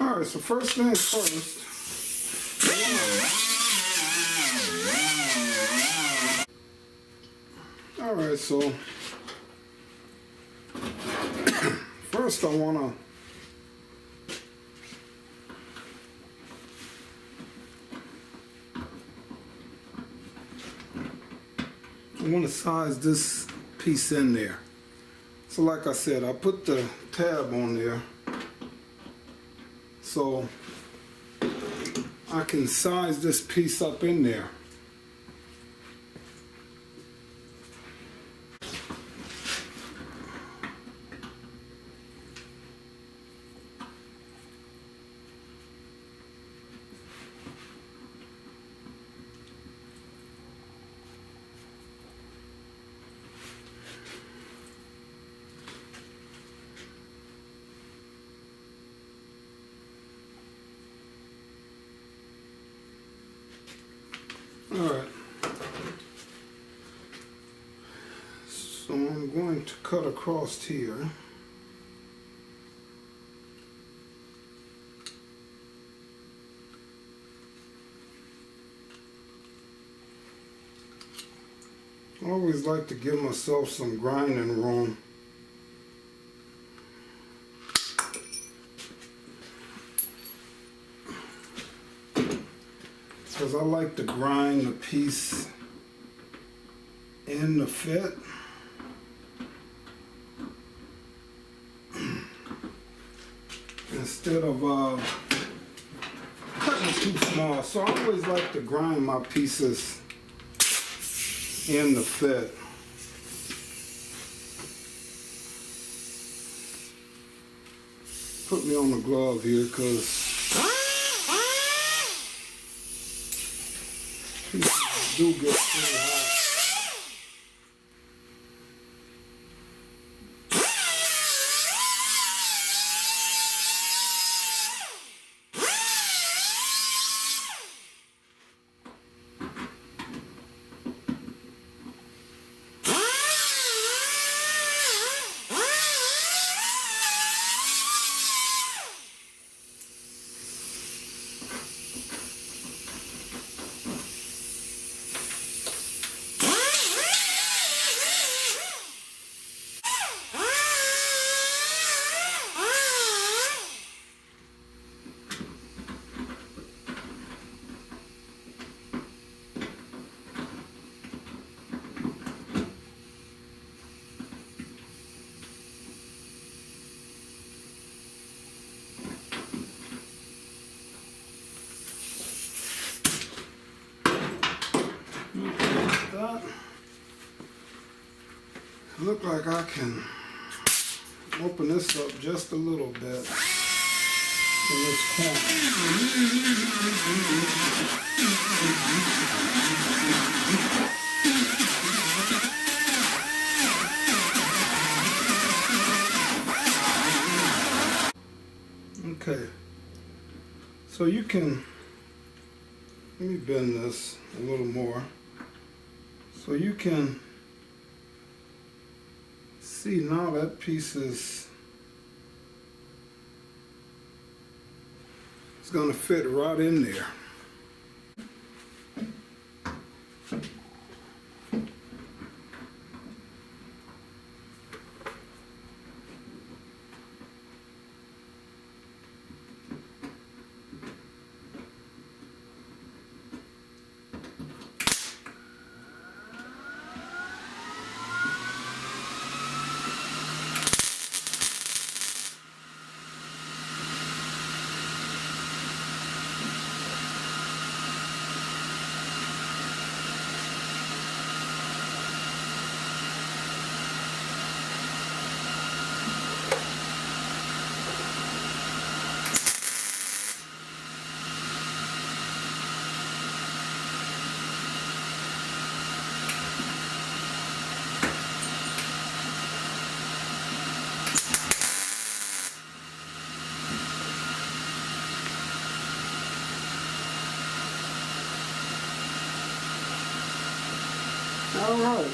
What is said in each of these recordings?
Alright, so first things first. Alright, so first I want to size this piece in there. So like I said, I put the tab on there so I can size this piece up in there. Alright, so I'm going to cut across here. I always like to give myself some grinding room. Because I like to grind the piece in the fit. Instead of cutting it too small. So I always like to grind my pieces in the fit. Put me on the glove here because pieces do get pretty hot. That. Look like I can open this up just a little bit in this corner. Okay, so you can, let me bend this a little more. So you can see now that piece is going to fit right in there. All right.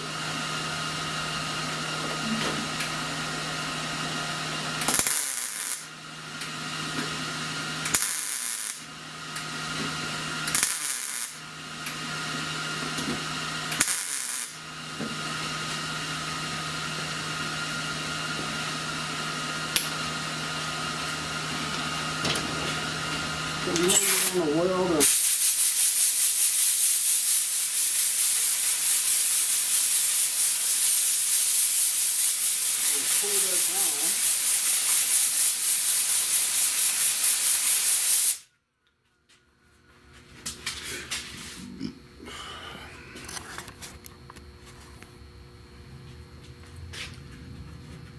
So now we're going to weld and pull that down.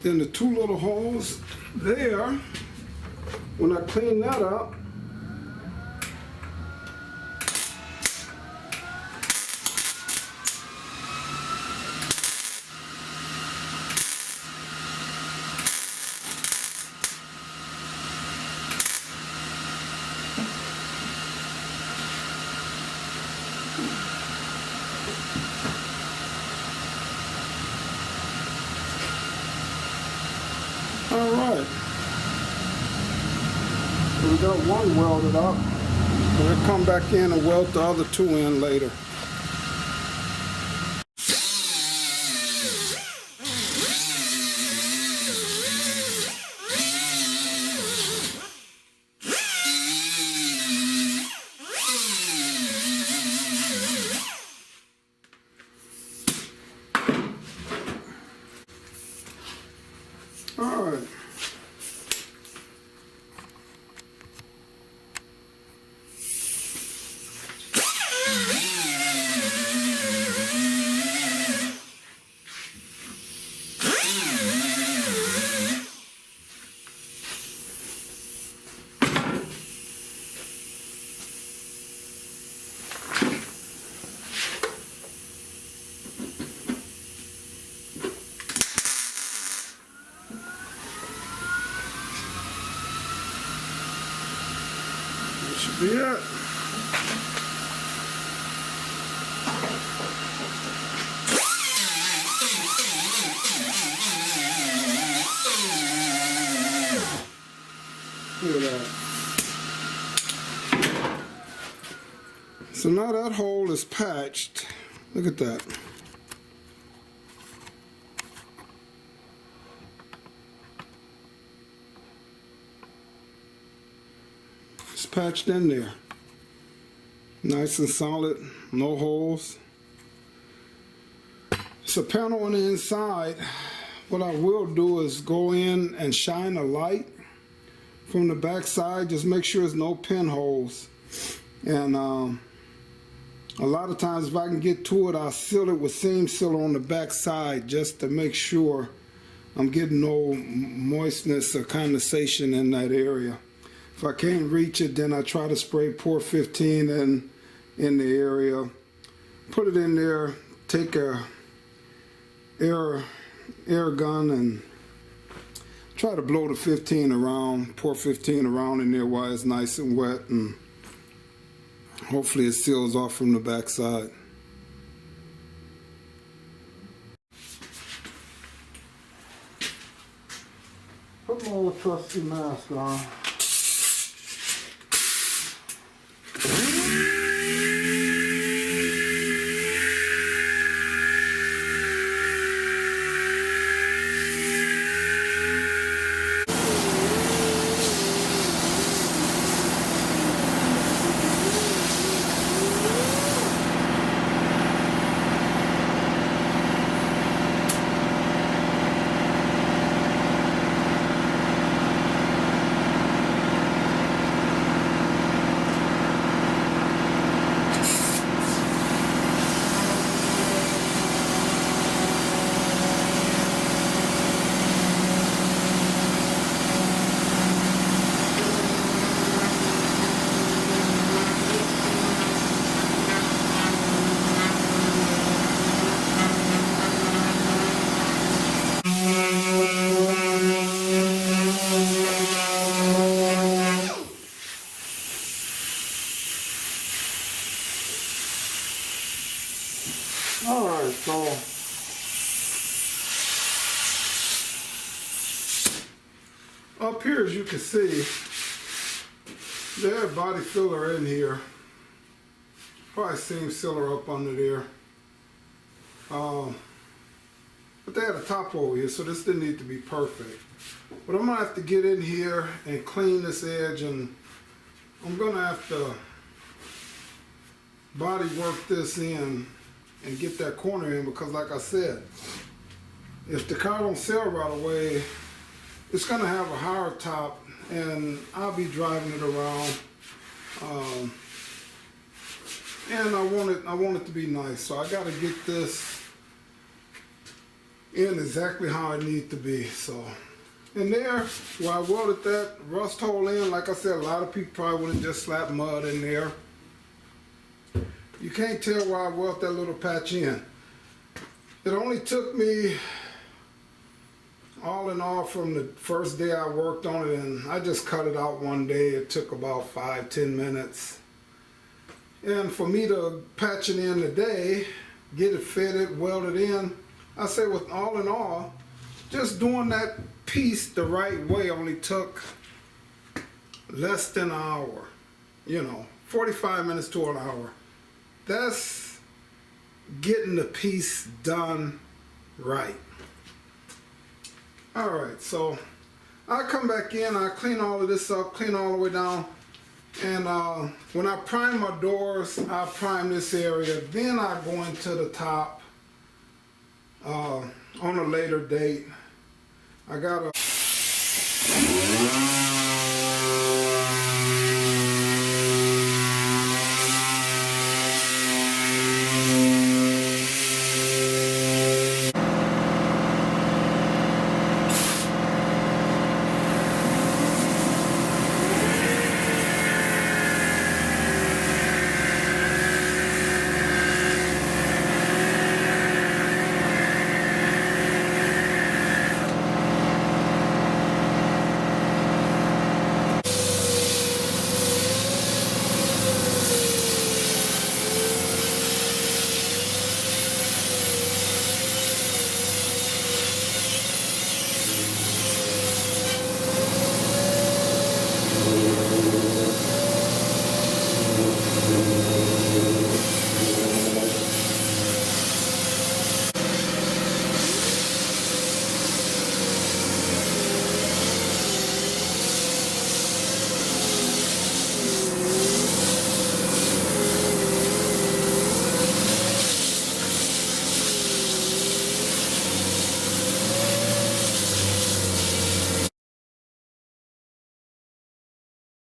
Then the two little holes there, when I clean that up, all right. So we got one welded up. We'll come back in and weld the other two in later. All right. That should be it. Look at that. So now that hole is patched. Look at that. It's patched in there. Nice and solid, no holes. It's a panel on the inside. What I will do is go in and shine a light from the back side. Just make sure there's no pinholes. And a lot of times if I can get to it, I'll seal it with seam sealer on the back side just to make sure I'm getting no moistness or condensation in that area. If I can't reach it, then I try to spray Port 15 in the area. Put it in there, take a air gun and try to blow the 15 around, Port 15 around in there while it's nice and wet, and hopefully it seals off from the back side. Put my old trusty mask on. Alright, so up here, as you can see, there's body filler in here. Probably seam sealer up under there. But they had a top over here, so this didn't need to be perfect. But I'm gonna have to get in here and clean this edge and I'm gonna have to body work this in and get that corner in, because like I said, if the car don't sell right away, it's gonna have a higher top and I'll be driving it around. And I want it to be nice, so I gotta get this in exactly how it needs to be. So, and there, where I welded that rust hole in, like I said, a lot of people probably would have just slapped mud in there. You can't tell where I welded that little patch in. It only took me, all in all, from the first day I worked on it, and I just cut it out one day. It took about 5-10 minutes. And for me to patch it in today, get it fitted, welded in, I say with all in all, just doing that piece the right way only took less than an hour. 45 minutes to an hour. That's getting the piece done right. All right, so I come back in, I clean all of this up, clean all the way down. And when I prime my doors, I prime this area. Then I go into the top on a later date. I got a